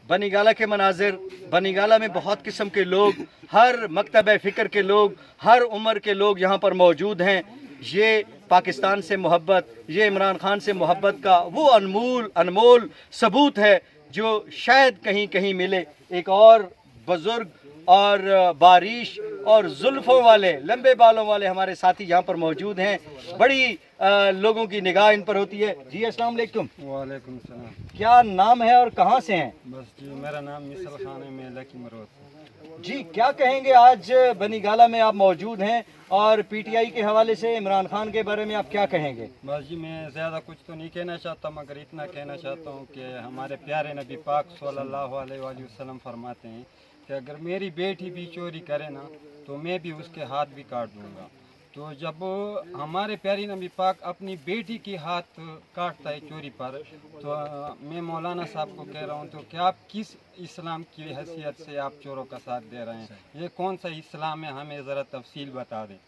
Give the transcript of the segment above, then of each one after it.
बनी गाला के मनाजिर, बनी गाला में बहुत किस्म के लोग, हर मकतब फ़िक्र के लोग, हर उम्र के लोग यहाँ पर मौजूद हैं। ये पाकिस्तान से मोहब्बत, ये इमरान खान से मोहब्बत का वो अनमोल सबूत है जो शायद कहीं कहीं मिले। एक और बुज़ुर्ग और बारिश और जुल्फ़ों वाले, लंबे बालों वाले हमारे साथी यहाँ पर मौजूद हैं। बड़ी लोगों की निगाह इन पर होती है। जी अस्सलाम वालेकुम। वालेकुम सलाम। क्या नाम है और कहाँ से हैं? बस जी, मेरा नाम मिसल खान है, मैं लकी मरोद से। जी, क्या कहेंगे, आज बनी गाला में आप मौजूद हैं और पीटीआई के हवाले से इमरान खान के बारे में आप क्या कहेंगे? बस जी, मैं ज़्यादा कुछ तो नहीं कहना चाहता, मगर इतना कहना चाहता हूँ कि हमारे प्यारे नबी पाक सल्लल्लाहु अलैहि वसल्लम फरमाते हैं कि अगर मेरी बेटी भी चोरी करे ना तो मैं भी उसके हाथ भी काट दूँगा। तो जब हमारे प्यारी नबी पाक अपनी बेटी की हाथ काटता है चोरी पर, तो मैं मौलाना साहब को कह रहा हूँ, तो क्या आप किस इस्लाम की हैसियत से आप चोरों का साथ दे रहे हैं? ये कौन सा इस्लाम है, हमें ज़रा तफसील बता दें।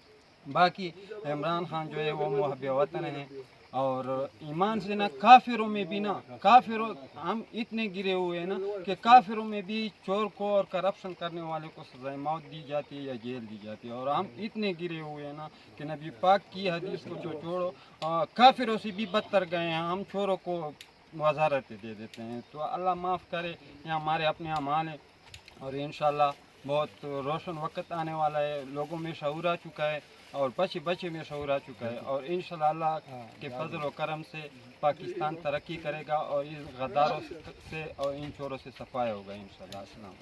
बाकी इमरान खान जो है वो मुहब्बे वतन है, और ईमान से ना काफिरों में भी ना, काफिरों हम इतने गिरे हुए हैं ना कि काफिरों में भी चोर को और करप्शन करने वाले को सज़ाए मौत दी जाती है या जेल दी जाती है। और हम इतने गिरे हुए हैं ना कि नबी पाक की हदीस को जो छोड़ो, काफिरों से भी बदतर गए हैं, हम चोरों को वजारतें दे देते हैं। तो अल्लाह माफ़ करे, ये हमारे अपने अमाल हैं, और इंशाल्लाह बहुत रोशन वक्त आने वाला है। लोगों में शऊर आ चुका है और बच्चे बच्चे में शऊर आ चुका है, और इंशाल्लाह अल्लाह के फजल व करम से पाकिस्तान तरक्की करेगा और इन गद्दारों से और इन चोरों से सफाया होगा इंशाल्लाह। अस्सलाम।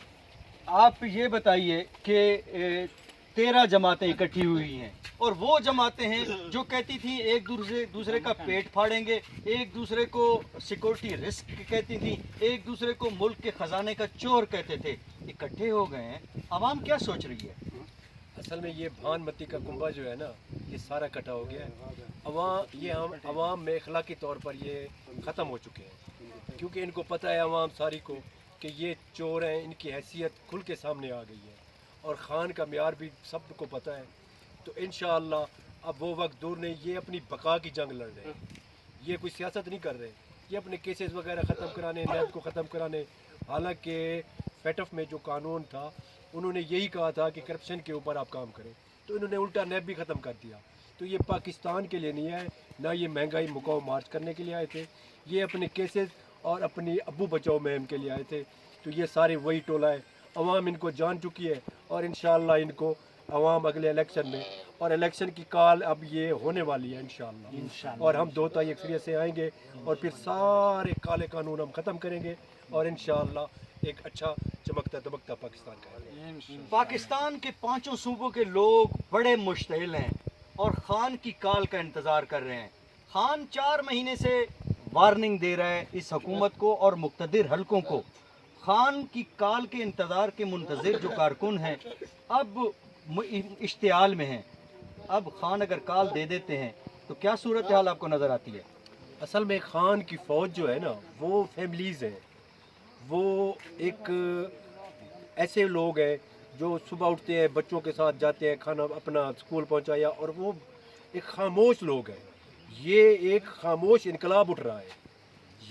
आप ये बताइए कि 13 जमातें इकट्ठी हुई हैं और वो जमातें हैं जो कहती थी एक दूसरे का पेट फाड़ेंगे, एक दूसरे को सिक्योरिटी रिस्क कहती थी, एक दूसरे को मुल्क के ख़जाने का चोर कहते थे। इकट्ठे हो गए हैं, आवाम क्या सोच रही है? असल में ये भानमती का कुंभा जो है ना, ये सारा इकट्ठा हो गया है। हम अवाम में अखलाकी तौर पर ये ख़त्म हो चुके हैं, क्योंकि इनको पता है अवाम सारी को कि ये चोर हैं, इनकी हैसियत खुल के सामने आ गई है, और ख़ान का म्यार भी सबको पता है। तो इंशाअल्लाह अब वो वक्त दूर नहीं, ये अपनी बका की जंग लड़ रहे हैं। ये कोई सियासत नहीं कर रहे, ये अपने केसेस वगैरह ख़त्म कराने, नैब को ख़त्म कराने। हालांकि फेटफ में जो कानून था, उन्होंने यही कहा था कि करप्शन के ऊपर आप काम करें, तो इन्होंने उल्टा नैब भी ख़त्म कर दिया। तो ये पाकिस्तान के लिए नहीं है, ना ये महंगाई मुकाओ मार्च करने के लिए आए थे, ये अपने केसेस और अपनी अब्बू बचाओ मुहिम के लिए आए थे। तो ये सारे वही टोला है, अवाम इनको जान चुकी है, और इंशाअल्लाह इनको अवाम अगले इलेक्शन में, और इलेक्शन की कॉल अब ये होने वाली है इंशाअल्लाह, और हम 2 तारीख अक्सरियत से आएंगे और फिर सारे काले कानून हम ख़त्म करेंगे, और इंशाअल्लाह एक अच्छा चमकता दमकता पाकिस्तान का। पाकिस्तान के 5 सूबों के लोग बड़े मुश्तिल हैं और खान की कॉल का इंतज़ार कर रहे हैं। खान 4 महीने से वार्निंग दे रहा है इस हुकूमत को और मुक़्तदिर हलकों को। खान की कॉल के इंतज़ार के मुंतज़िर जो कारकुन हैं अब इश्तियाल में हैं। अब खान अगर कॉल दे देते हैं तो क्या सूरत हाल आपको नज़र आती है? असल में खान की फ़ौज जो है ना, वो फैमिलीज़ हैं, वो एक ऐसे लोग हैं जो सुबह उठते हैं, बच्चों के साथ जाते हैं, खाना अपना स्कूल पहुंचाया, और वो एक खामोश लोग हैं। ये एक खामोश इनकलाब उठ रहा है।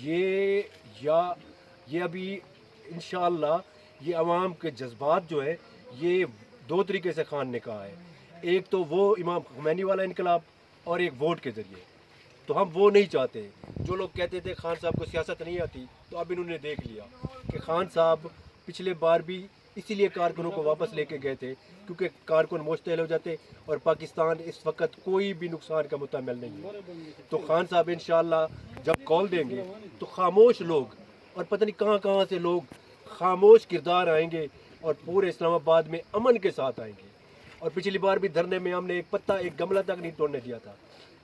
ये अभी इंशाअल्लाह ये अवाम के जज्बात जो है, ये 2 तरीके से खान ने कहा है। एक तो वो इमाम खुमैनी वाला इनकलाब, और एक वोट के ज़रिए। तो हम वो नहीं चाहते। जो लोग कहते थे खान साहब को सियासत नहीं आती, तो अब इन्होंने देख लिया कि खान साहब पिछले बार भी इसीलिए कारकुनों को वापस लेके गए थे, क्योंकि कारकुन मुश्तिल हो जाते, और पाकिस्तान इस वक्त कोई भी नुकसान का मुतहम्मिल नहीं है। तो खान साहब इंशाअल्लाह जब कॉल देंगे तो खामोश लोग, और पता नहीं कहाँ कहाँ से लोग खामोश किरदार आएंगे, और पूरे इस्लामाबाद में अमन के साथ आएंगे। और पिछली बार भी धरने में हमने एक पत्ता, एक गमला तक नहीं तोड़ने दिया था।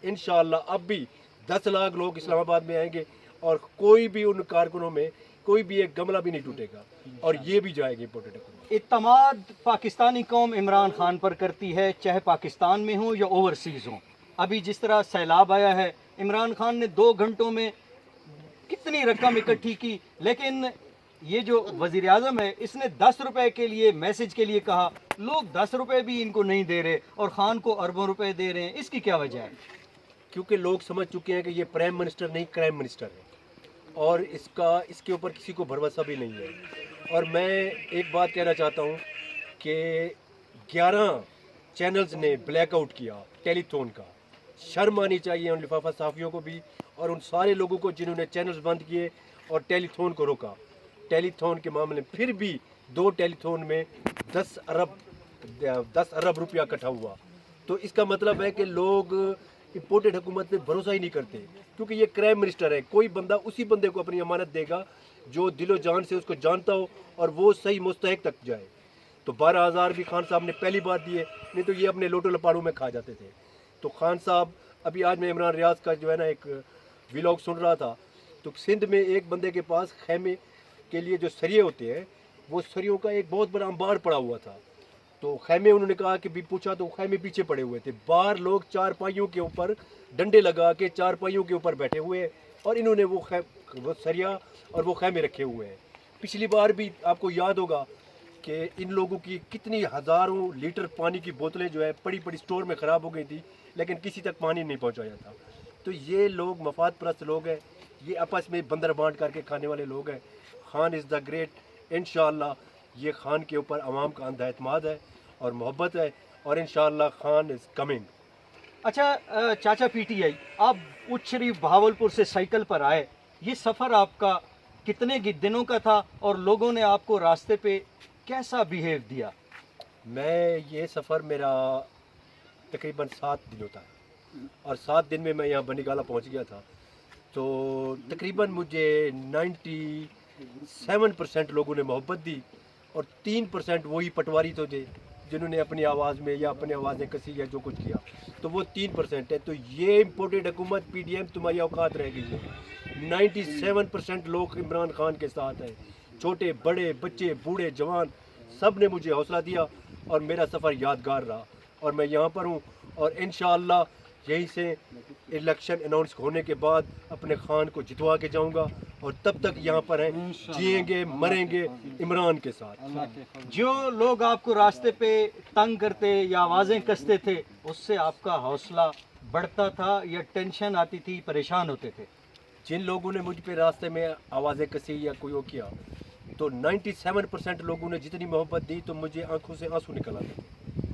इंशाअल्लाह अब भी 10 लाख लोग इस्लामाबाद में आएंगे, और कोई भी उन कारकुनों में कोई भी एक गमला भी नहीं टूटेगा, और ये भी जाएगी पोटेटो। इत्तमाद पाकिस्तानी कौम इमरान खान पर करती है, चाहे पाकिस्तान में हो या ओवरसीज़ हो। अभी जिस तरह सैलाब आया है, इमरान खान ने 2 घंटों में कितनी रकम इकट्ठी की, लेकिन ये जो वज़ीर आज़म है इसने 10 रुपए के लिए, मैसेज के लिए कहा, लोग 10 रुपए भी इनको नहीं दे रहे और खान को अरबों रुपए दे रहे हैं। इसकी क्या वजह है? क्योंकि लोग समझ चुके हैं कि ये प्राइम मिनिस्टर नहीं, क्राइम मिनिस्टर है, اور اس کے اوپر کسی کو بھروسہ بھی نہیں ہے. اور میں ایک بات کہنا چاہتا ہوں کہ 11 چینلز نے بلیک آؤٹ کیا ٹیلی تھون کا. شرم آنی چاہیے ان لفافہ صحافیوں کو بھی اور ان سارے لوگوں کو جنہوں نے چینلز بند کیے اور ٹیلی تھون کو روکا. ٹیلی تھون کے معاملے میں پھر بھی 2 ٹیلی تھون میں 10 ارب روپیہ اکٹھا ہوا. تو اس کا مطلب ہے کہ لوگ امپورٹڈ حکومت پہ بھروسہ ہی نہیں کرتے, کیونکہ یہ کرائم منسٹر ہے. کوئی بندہ اسی بندے کو اپنی امانت دے گا جو دل و جان سے اس کو جانتا ہو اور وہ صحیح مستحق تک جائے. تو 12,000 بھی خان صاحب نے پہلی بار دیے, نہیں تو یہ اپنے لوٹو لپاڑوں میں کھا جاتے تھے. تو خان صاحب ابھی آج میں عمران ریاض کا جو ہے نا ایک ولاگ سن رہا تھا, تو سندھ میں ایک بندے کے پاس خیمے کے لیے جو سریے ہوتے ہیں وہ سریوں کا ایک بہت بڑا انبار پڑا ہوا تھا. تو خیمے انہوں نے کہا کہ بھی پوچھا تو خیمے پیچھے پڑے ہوئے تھے. باہر لوگ چارپائیوں کے اوپر ڈنڈے لگا کے چارپائیوں کے اوپر بیٹھے ہوئے اور انہوں نے وہ سریا اور وہ خیمے رکھے ہوئے ہیں. پچھلی بار بھی آپ کو یاد ہوگا کہ ان لوگوں کی کتنی ہزاروں لیٹر پانی کی بوتلیں جو ہے پڑی پڑی سٹور میں خراب ہو گئی تھی, لیکن کسی تک پانی نہیں پہنچایا تھا. تو یہ لوگ مفاد پرست لوگ ہیں, یہ آپس میں بندر بانٹ کر کے کھانے والے لوگ ہیں. خان از دا گریٹ. انشاءاللہ یہ خان کے اوپر عوام کا اندھا اعتماد ہے اور محبت ہے, اور انشاءاللہ خان از کمنگ. اچھا چاچا پی ٹی آئی, آپ اچ شریف بہاولپور سے سائیکل پر آئے, یہ سفر آپ کا کتنے دنوں کا تھا اور لوگوں نے آپ کو راستے پہ کیسا بیہیو دیا؟ میں یہ سفر میرا تقریباً 7 دنوں تھا اور 7 دن میں میں یہاں بنی گالا پہنچ گیا تھا. تو تقریباً مجھے 97% لوگوں نے محبت دی اور 3% وہی پٹواری تو تھے جنہوں نے اپنی آواز میں یا اپنی آوازیں کسی یا جو کچھ کیا. تو وہ 3% ہے. تو یہ امپورٹڈ حکومت پی ڈی ایم تمہاری اوقات رہ گئی ہے. 97% لوگ عمران خان کے ساتھ ہیں, چھوٹے بڑے بچے بوڑھے جوان سب نے مجھے حوصلہ دیا اور میرا سفر یادگار رہا. اور میں یہاں پر ہوں اور انشاءاللہ یہیں سے الیکشن اناؤنس ہونے کے بعد اپنے خان کو جتوا کے جاؤں گا اور تب تک یہاں پر ہیں, جئیں گے مریں گے عمران کے ساتھ. جو لوگ آپ کو راستے پہ تنگ کرتے یا آوازیں کستے تھے, اس سے آپ کا حوصلہ بڑھتا تھا یا ٹینشن آتی تھی, پریشان ہوتے تھے؟ جن لوگوں نے مجھ پہ راستے میں آوازیں کسی یا کوئی وہ کیا, تو 97% لوگوں نے جتنی محبت دی تو مجھے آنکھوں سے آنسو نکل آتے تھے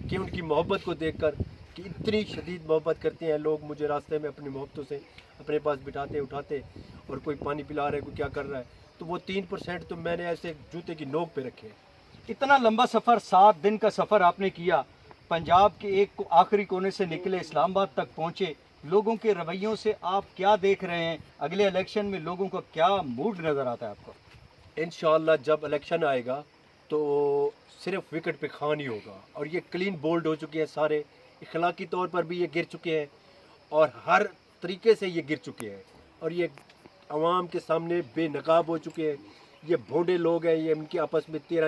کہ ان کی محبت کو دیکھ کر کہ اتنی شدید محبت کرتے ہیں لوگ مجھے راستے میں اپنی محبتوں سے اپنے پاس بٹھاتے اٹھاتے, اور کوئی پانی پلا رہا ہے کوئی کیا کر رہا ہے. تو وہ 3% تو میں نے ایسے جوتے کی نوک پہ رکھے. اتنا لمبا سفر, 7 دن کا سفر آپ نے کیا, پنجاب کے ایک آخری کونے سے نکلے, اسلام آباد تک پہنچے, لوگوں کے رویوں سے آپ کیا دیکھ رہے ہیں؟ اگلے الیکشن میں لوگوں کا کیا موڈ نظر آتا ہے آپ کو؟ انشاءاللہ جب الیکشن آئے گا تو صرف وکٹ پہ خان ہی ہوگا, اور یہ کلین بولڈ ہو چکے ہیں سارے, اخلاقی طور پر بھی یہ گر چکے ہیں اور ہر طریقے سے یہ گر چکے ہیں, اور یہ عوام کے سامنے بے نقاب ہو چکے ہیں. یہ بھونڈے لوگ ہیں, یہ ان کے آپس میں 13